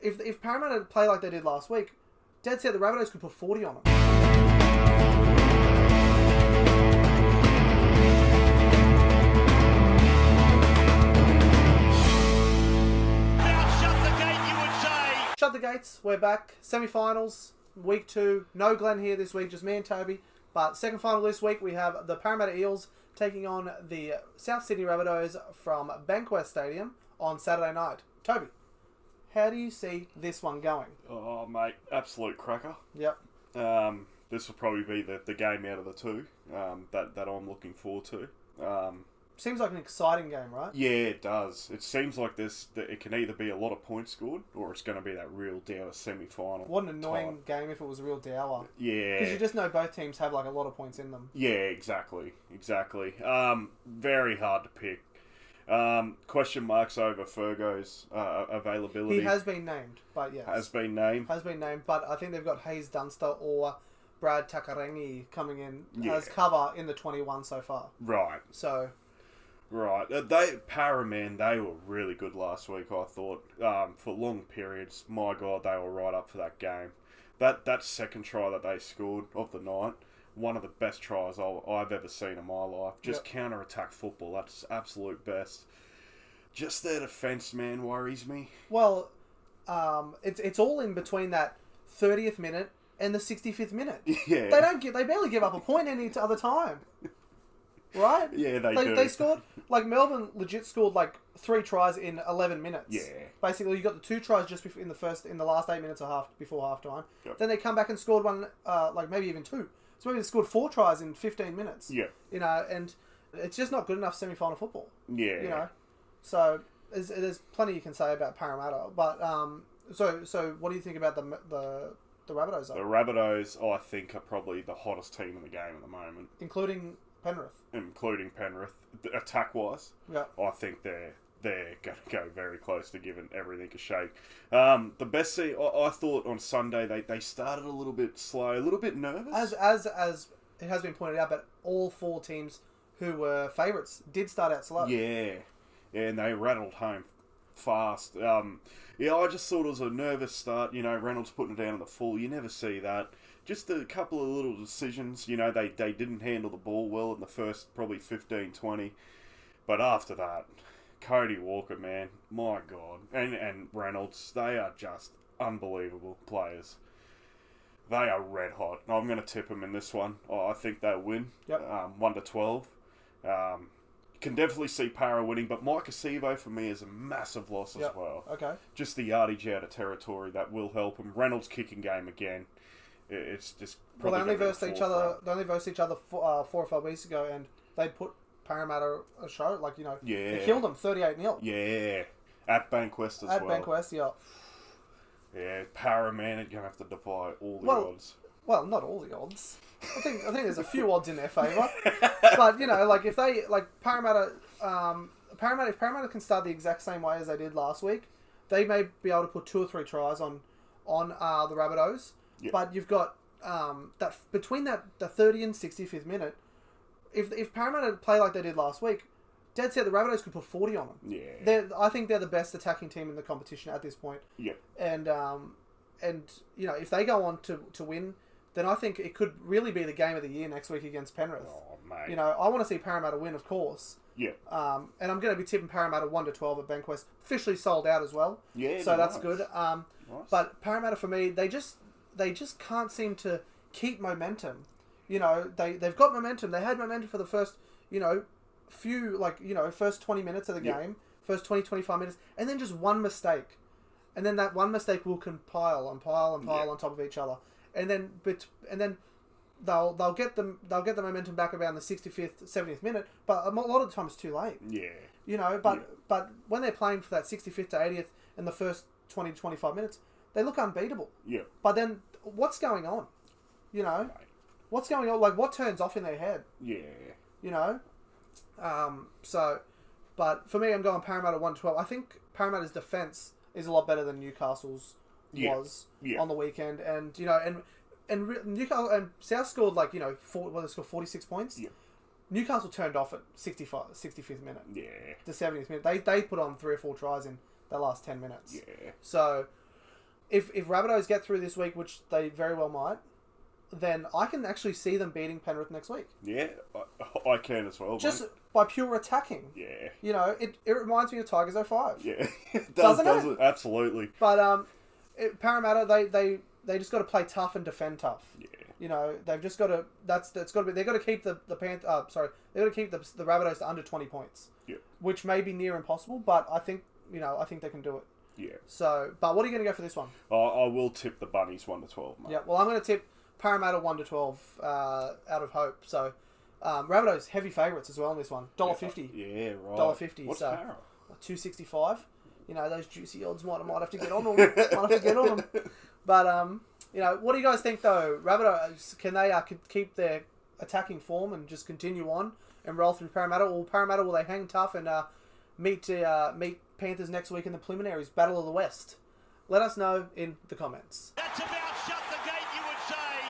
if Parramatta play like they did last week, dead set the Rabbitohs could put 40 on them. Shut the gates, we're back. Semi-finals, week 2. No Glenn here this week, just me and Toby. But second final this week, we have the Parramatta Eels taking on the South Sydney Rabbitohs from Bankwest Stadium on Saturday night. Toby, how do you see this one going? Oh, mate, absolute cracker. Yep. This will probably be the game out of the two that I'm looking forward to. Seems like an exciting game, right? Yeah, it does. It seems like it can either be a lot of points scored or it's going to be that real dour semi-final. What an annoying game if it was a real dour. Yeah. Because you just know both teams have like a lot of points in them. Yeah, exactly. Very hard to pick. Question marks over Fergo's availability. He has been named, but yes. Has been named, but I think they've got Hayes Dunster or Brad Takarangi coming in as cover in the 21 so far. Right. So... Right. Parraman, they were really good last week, I thought. For long periods, my God, they were right up for that game. That second try that they scored of the night, one of the best tries I've ever seen in my life. Just counter-attack football, that's absolute best. Just their defence, man, worries me. Well, it's all in between that 30th minute and the 65th minute. Yeah. They barely give up a point any other time. Right? Yeah, they do. They scored, like, Melbourne legit scored, like, 3 tries in 11 minutes. Yeah. Basically, you got the 2 tries just in the last 8 minutes before half-time. Yep. Then they come back and scored one, like, maybe even 2. So maybe they scored 4 tries in 15 minutes. Yeah. You know, and it's just not good enough semi-final football. Yeah. You know? So, there's plenty you can say about Parramatta. But, so what do you think about the Rabbitohs, though? The Rabbitohs, I think, are probably the hottest team in the game at the moment. Including Penrith. Attack-wise, yeah. I think they're going to go very close to giving everything a shake. The best I thought on Sunday, they started a little bit slow, a little bit nervous. As it has been pointed out, but all 4 teams who were favourites did start out slow. Yeah, and they rattled home fast. I just thought it was a nervous start. You know, Reynolds putting it down in the full. You never see that. Just a couple of little decisions. You know, they didn't handle the ball well in the first probably 15, 20. But after that, Cody Walker, man, my God. And Reynolds, they are just unbelievable players. They are red hot. I'm going to tip them in this one. I think they'll win. Yep. 1-12. Can definitely see Para winning, but Mike Acevo for me is a massive loss as well. Okay. Just the yardage out of territory, that will help him. Reynolds kicking game again. It's just they only versed each other. They only versed each other 4 or 5 weeks ago, and they put Parramatta a show. Like, you know, they killed them 38-0. Yeah, at Bankwest as well. At Bankwest, yeah. Yeah, Parraman are gonna have to defy all the odds. Well, not all the odds. I think there's a few odds in their favour. But, you know, like, if they, like, Parramatta, if Parramatta can start the exact same way as they did last week, they may be able to put 2 or 3 tries on the Rabbitohs. Yep. But you've got that between the 30 and 65th minute, if Parramatta play like they did last week, dead set the Rabbitohs could put 40 on them. Yeah. I think they're the best attacking team in the competition at this point. Yeah. And you know, if they go on to win, then I think it could really be the game of the year next week against Penrith. Oh, mate. You know, I want to see Parramatta win, of course. Yeah. And I'm going to be tipping Parramatta 1-12 at Bankwest. Officially sold out as well. Yeah. So nice. that's good. Nice. But Parramatta for me, they just can't seem to keep momentum. You know, they've got momentum. They had momentum for the first, you know, first 20 minutes of the game, first 20, 25 minutes, and then just one mistake. And then that one mistake will pile on top of each other. And then they'll get the momentum back around the 65th, 70th minute, but a lot of the time it's too late. Yeah. You know, but when they're playing for that 65th to 80th in the first 20 to 25 minutes, they look unbeatable. Yeah. But then, what's going on? You know? Right. What's going on? Like, what turns off in their head? Yeah. You know? But for me, I'm going Parramatta 1-12. I think Parramatta's defence is a lot better than Newcastle's was on the weekend. And, you know, and Newcastle and South scored, like, you know, they scored 46 points. Yeah. Newcastle turned off at 65th minute. Yeah. The 70th minute. They put on 3 or 4 tries in their last 10 minutes. Yeah. So, if Rabbitohs get through this week, which they very well might, then I can actually see them beating Penrith next week. Yeah, I can as well, Just mate. by pure attacking. Yeah. You know, it reminds me of Tigers 05. Yeah, it does, Doesn't it? Absolutely. But Parramatta, they just got to play tough and defend tough. Yeah. You know, they've just got to. That's got to be. They've got to keep the They've got to keep the Rabbitohs to under 20 points. Yeah. Which may be near impossible, but I think they can do it. Yeah. So, but what are you going to go for this one? I will tip the Bunnies 1-12, mate. Yeah. Well, I'm going to tip Parramatta 1-12 out of hope. So, Rabbitohs heavy favourites as well in this one. $1.50. Yeah, right. $1.50. What's so Para? $2.65. You know, those juicy odds might have to get on them. But you know, what do you guys think though? Rabbitohs, can they keep their attacking form and just continue on and roll through Parramatta? Or Parramatta, will they hang tough and meet Panthers next week in the preliminaries, Battle of the West? Let us know in the comments. That's about shut the